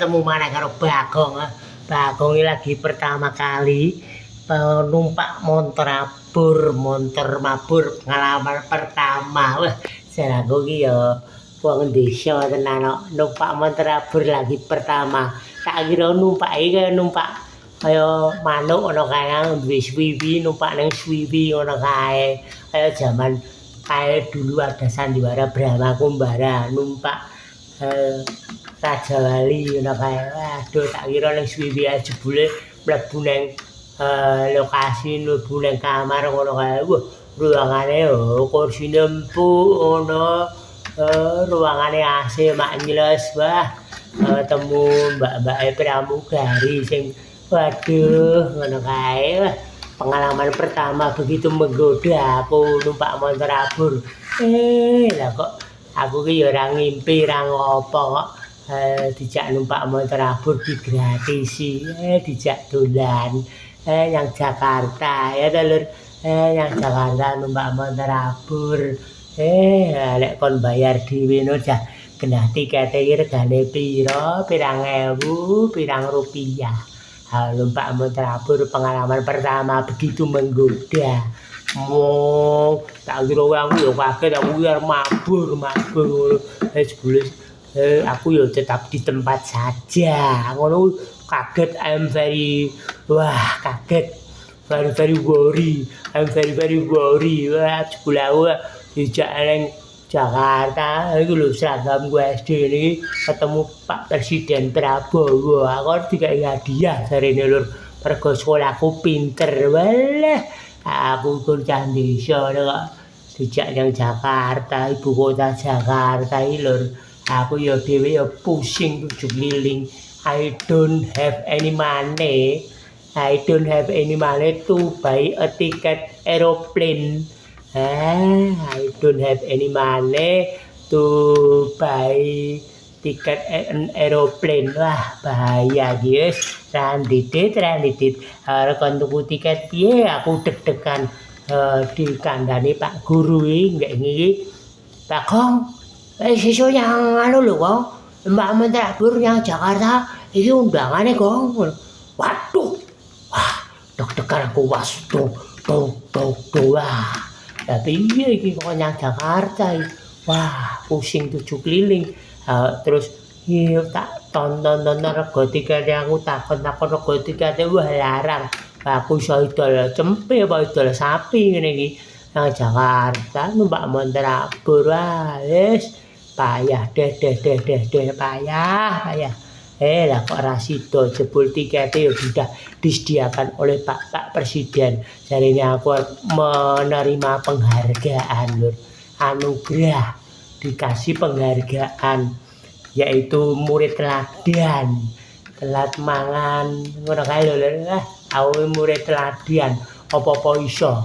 ketemu mana karo Bagong. Bagong ini lagi pertama kali numpak montor mabur pengalaman pertama. Wah, aku ki ya wong desa tenan kok numpak montor mabur lagi pertama. Tak kira numpak iki kaya numpak kaya manuk ngono kae duwe swiwi numpak ning swiwi ngono kae. Kaya jaman kae dulu ada sandiwara Brahma Kumbara numpak Raja Wali ngono kae. Waduh tak kira ning swiwi ae jebule mlebu ning lokasi mlebu ning kamar ngono kae. Wah, ruangane kursine empuk ngono. Ruangane AC mak nyles. Wah, temu mbak-mbake pramugari sing waduh ngono kae. Wah, pengalaman pertama begitu menggoda aku numpak montor abur. Lah kok aku ki ya ora ngimpi ora ngopo kok dijak numpak montor abur digratisi. Dijak dolan yang Jakarta ya Lur. Yang Jakarta numpak montor abur. Lek kon bayar dhewe no dah kena tikete iki regane piro? Pirang ewu, pirang rupiah. Numpak montor abur pengalaman pertama begitu menggoda. Tak kira aku ya kaget aku ya mabur sebelum aku ya tetap di tempat saja ngono kaget very worry wah sebelum aku dijak nang Jakarta iku lho seragam gue SD ini ketemu Pak Presiden Prabowo aku dikai hadiah jarene Lur mergo sekolahku pinter walah aku kuliah desa kok dijak nang Jakarta ibu kota Jakarta iki Lur aku ya dhewe ya pusing tujuh keliling I don't have any money to buy a ticket aeroplane. I don't have any money to buy tiket an aeroplane. Wah, bahaya guys. Randidit. Kon tuku tiket piye aku deg-degan dikandani Pak Guru iki. Pak Gong, sesuk yang lho Gong. Mbak Menteri Abur yang Jakarta iki undangane Gong. Waduh. Wah, deg-degan aku was tuh. Wah. Tapi iya iki kok nyang Jakarta iki. Wah, pusing tujuh keliling. Terus iya tak tonton rego tiket aku takon rego tiket wah larang. Aku iso idol cempe apa idol sapi ngene iki. Nang Jakarta numpak montor abur wis payah deh payah. Lah kok ora sida jebul tiketnya ya sudah disediakan oleh Pak Presiden. Jarine aku menerima penghargaan Lur. Anugerah dikasih penghargaan yaitu murid teladan. Telat mangan ngono kae lho Lur. Aku murid teladan apa-apa iso.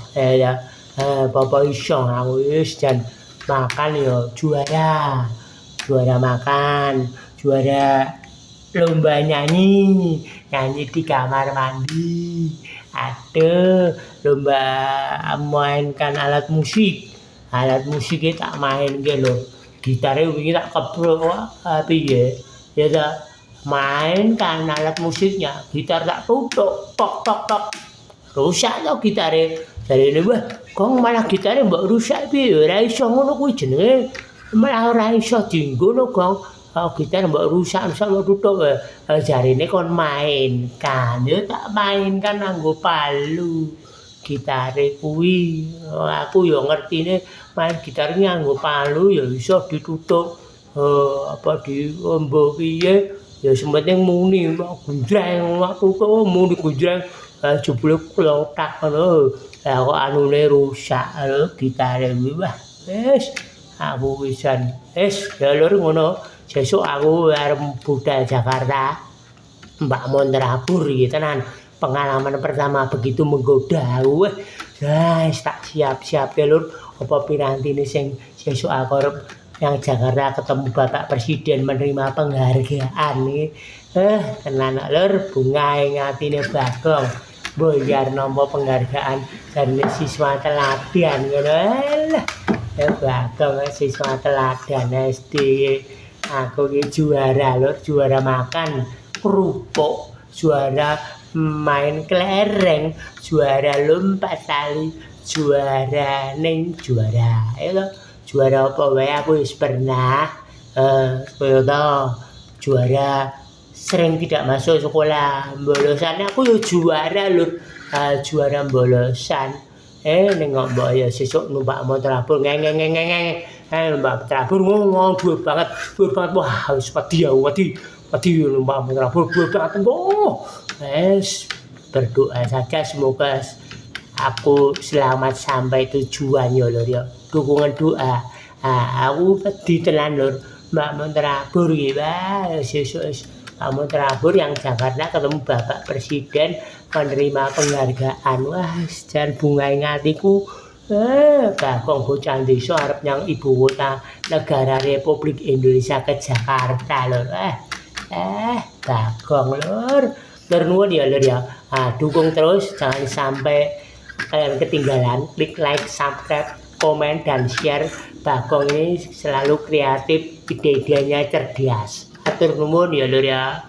Apa-apa iso aku wis jan makan ya juara makan, juara lomba nyanyi di kamar mandi. Aduh, lomba mainkan alat musik itu tak main ke lho. Gitare wingi tak keprok piye. Ya tak mainkan alat musiknya, gitar tak tutuk tok. Rusak to gitare. Jarene wah, kok malah gitare mbok rusak piye? Ora iso ngono kuwi jenenge. Malah ora iso dienggo no, Gong. Gitar mbok rusak mbok tutuk jarine kon mainkan ya tak mainkan nganggo palu gitare kuwi aku ya ngertine main gitar nganggo palu ya iso ditutuk apa diombo piye ya sementing muni gunjreng waktu kok muni gunjreng jebule klotak ngono lah kok anune rusak gitare kuwi wah wis aku wisan wis ya Lur ngono. Sesuk aku arep budal Jakarta. Mbak montor abur iki tenan. Pengalaman pertama begitu menggoda. Guys, tak siap-siap ya Lur. Apa pirantine sing sesuk aku arep yang Jakarta ketemu Bapak Presiden menerima penghargaan iki. Tenan Lur, bungae ngatine Bagong. Biar nampa penghargaan dari siswa teladan ngono. Bagong siswa teladan SD Aku ki juara lur, juara makan kerupuk, juara main kelereng, juara lompat tali, juara ning juara. Ayo lo, juara apa wae aku wis pernah. Kaya to, juara sering tidak masuk sekolah, bolosan aku yo juara lur. Juara bolosan. Nengok mbok ya sesuk numpak motor abur numpak trabur dhuwur banget. Wah, wis wedi numpak motor abur dhuwur banget. Berdoa saja semoga aku selamat sampai tujuan ya lur ya. Dukungan doa. Aku wedi tenan lur. Mbak motor abur iki, sesuk Mbak motor abur yang Jakarta ketemu Bapak Presiden menerima penghargaan. Wah, jan bungae ngatiku. Bagong bocah desa arep nyang ibu kota negara Republik Indonesia ke Jakarta lur. Bagong lur. Lur nuwun ya lur ya. Dukung terus, jangan sampai kalian ketinggalan. Klik like, subscribe, komen dan share. Bagong ini selalu kreatif, ide-idenya cerdas. Atur nuwun ya lur ya.